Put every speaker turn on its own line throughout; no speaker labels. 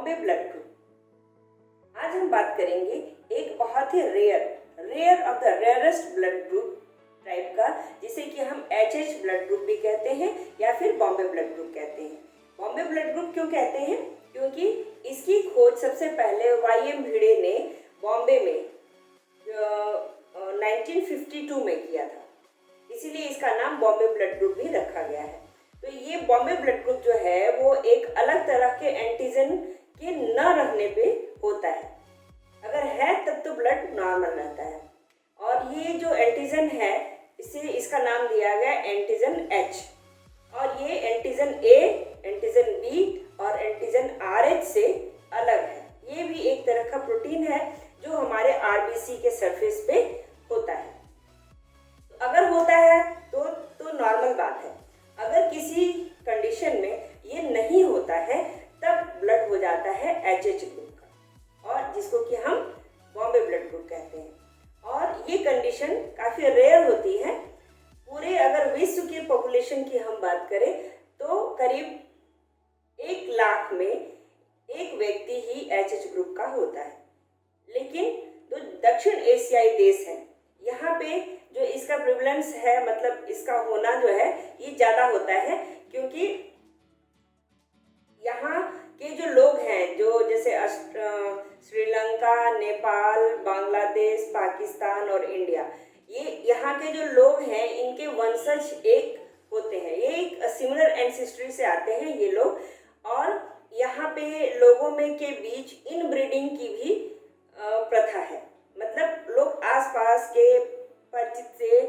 Bombay blood group. आज हम बात करेंगे एक बहुत ही rare of the rarest blood group type का, जिसे कि हम HH ब्लड ग्रुप भी कहते हैं या फिर बॉम्बे ब्लड ग्रुप कहते हैं। बॉम्बे ब्लड ग्रुप क्यों कहते हैं? क्योंकि इसकी खोज सबसे पहले YM भिड़े ने बॉम्बे में 1952 में किया था, इसीलिए इसका नाम बॉम्बे ब्लड ग्रुप भी रखा गया है। तो ये बॉम्बे ब्लड ग्रुप जो है वो एक अलग तरह के एंटीजन के न रहने पे होता है। अगर है तब तो ब्लड नॉर्मल रहता है, और ये जो एंटीजन है इसका नाम दिया गया एंटीजन H, और ये एंटीजन A, एंटीजन B और एंटीजन RH से अलग है। ये भी एक तरह का प्रोटीन है जो हमारे RBC के सरफेस पे होता है। अगर होता है तो नॉर्मल बात है। अगर किसी कंडीशन में ये नहीं होता है तब ब्लड हो जाता है HH ग्रुप का, और जिसको कि हम बॉम्बे ब्लड ग्रुप कहते हैं। और ये कंडीशन काफ़ी रेयर होती है। पूरे अगर विश्व की पॉपुलेशन की हम बात करें तो करीब 1 लाख में एक व्यक्ति ही HH ग्रुप का होता है। लेकिन जो दक्षिण एशियाई देश हैं, यहाँ पे जो इसका प्रिवलेंस है, मतलब इसका होना जो है ये ज़्यादा होता है, क्योंकि यहाँ के जो लोग हैं जो जैसे श्रीलंका, नेपाल, बांग्लादेश, पाकिस्तान और इंडिया, ये यहाँ के जो लोग हैं इनके वंशज एक होते हैं। ये एक सिमिलर एंसेस्ट्री से आते हैं ये लोग, और यहाँ पे लोगों में के बीच इनब्रीडिंग की भी प्रथा है। मतलब लोग आसपास के परिचित से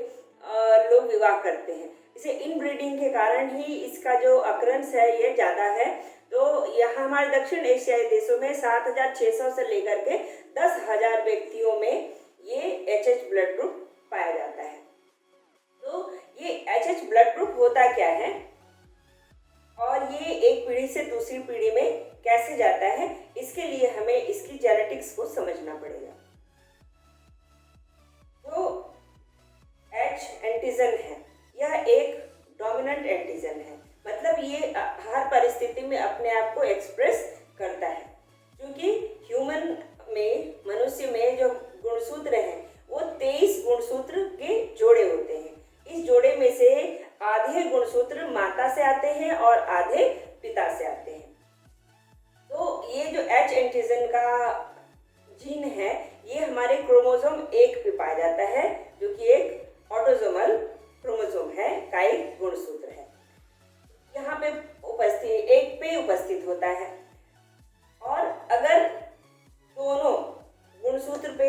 लोग विवाह करते हैं। इसे इनब्रीडिंग के कारण ही इसका जो अकरेंस है ये ज़्यादा है। तो यहाँ हमारे दक्षिण एशियाई देशों में 7,600 से लेकर के 10,000 व्यक्तियों में ये HH ब्लड ग्रुप पाया जाता है। तो ये HH ब्लड ग्रुप होता क्या है और ये एक पीढ़ी से दूसरी पीढ़ी में कैसे जाता है, इसके लिए हमें इसकी जेनेटिक्स को समझना पड़ेगा। तो H एंटीजन है, यह एक डोमिनेंट एंटीजन है। मतलब ये हर परिस्थिति में अपने आप को एक्सप्रेस करता है। क्योंकि ह्यूमन में, मनुष्य में जो गुणसूत्र हैं वो 23 गुणसूत्र के जोड़े होते हैं। इस जोड़े में से आधे गुणसूत्र माता से आते हैं और आधे पिता से आते हैं। तो ये जो H एंटीजन का जीन है ये हमारे क्रोमोसोम 1 पे पाया जाता है, जो कि एक ऑटोसोमल क्रोमोसोम है, कायिक गुणसूत्र है। यहाँ पे उपस्थित होता है। और अगर दोनों गुणसूत्र पे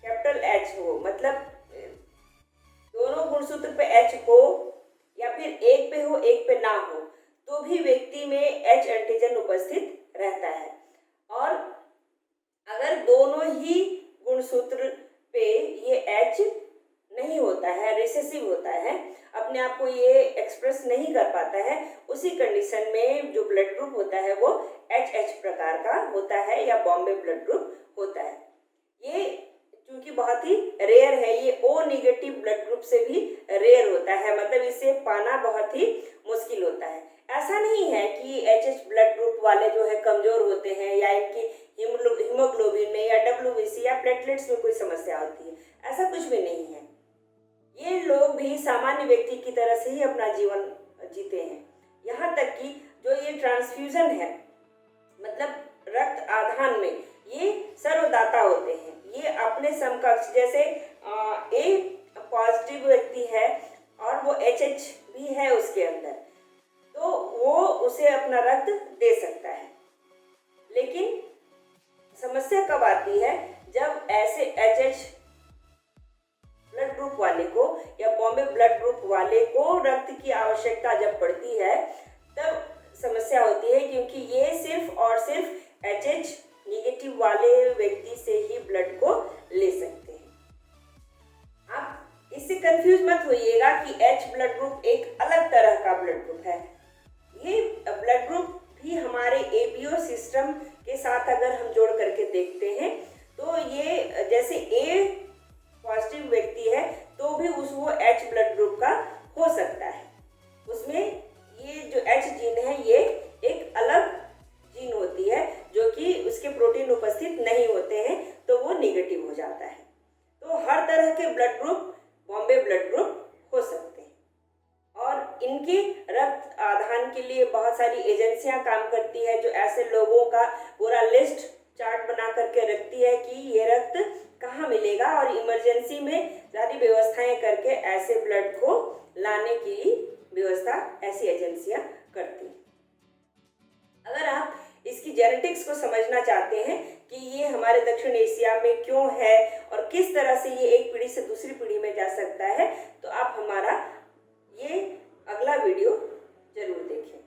कैपिटल H हो, मतलब दोनों गुणसूत्र पे H हो या फिर एक पे हो एक पे ना हो, तो भी व्यक्ति में H एंटीजन उपस्थित रहता है। और अगर दोनों ही गुणसूत्र पे ये H नहीं होता है, रिसेसिव होता है, अपने आप को ये एक्सप्रेस नहीं कर पाता है, उसी कंडीशन में जो ब्लड ग्रुप होता है वो HH प्रकार का होता है या बॉम्बे ब्लड ग्रुप होता है। ये क्योंकि बहुत ही रेयर है, ये O नेगेटिव ब्लड ग्रुप से भी रेयर होता है, मतलब इसे पाना बहुत ही मुश्किल होता है। ऐसा नहीं है कि HH ब्लड ग्रुप वाले जो है कमज़ोर होते हैं या इनकी हीमोग्लोबिन में या WBC या प्लेटलेट्स में कोई समस्या होती है, ऐसा कुछ भी नहीं है। ये लोग भी सामान्य व्यक्ति की तरह से ही अपना जीवन जीते हैं। यहाँ तक कि जो ये ट्रांसफ्यूजन है, मतलब रक्त आदान में, ये सर्वदाता होते हैं। ये अपने समकक्ष, जैसे A पॉजिटिव व्यक्ति है और वो HH भी है उसके अंदर, तो वो उसे अपना रक्त दे सकता है। लेकिन समस्या कब आती है? जब ऐसे HH ब्लड ग्रुप वाले को या बॉम्बे ब्लड ग्रुप वाले को रक्त की आवश्यकता जब पड़ती है तब समस्या होती है, क्योंकि ये सिर्फ और सिर्फ HH नेगेटिव वाले व्यक्ति से ही ब्लड को ले सकते हैं। आप इससे कंफ्यूज मत होइएगा कि H ब्लड ग्रुप एक अलग तरह का ब्लड ग्रुप है। ये ब्लड ग्रुप भी हमारे ABO सिस्टम के साथ अगर हम जोड़ करके देखते हैं तो ये जैसे A पॉजिटिव व्यक्ति है तो भी वो H ब्लड ग्रुप का हो सकता है। उसमें ये जो H जीन है ये एक अलग जीन तरह के blood group Bombay blood group हो सकते हैं और इनके रक्त आदान के लिए बहुत सारी एजेंसियां काम करती है, जो ऐसे लोगों का पूरा लिस्ट चार्ट बना करके रखती है कि ये रक्त कहाँ मिलेगा, और इमरजेंसी में सारी व्यवस्थाएं करके ऐसे ब्लड को लाने की व्यवस्था ऐसी एजेंसियां करती हैं। अगर आप इसकी जेनेटिक्स को समझना चाहते हैं कि ये हमारे दक्षिण एशिया में क्यों है और किस तरह से ये एक पीढ़ी से दूसरी पीढ़ी में जा सकता है, तो आप हमारा ये अगला वीडियो जरूर देखें।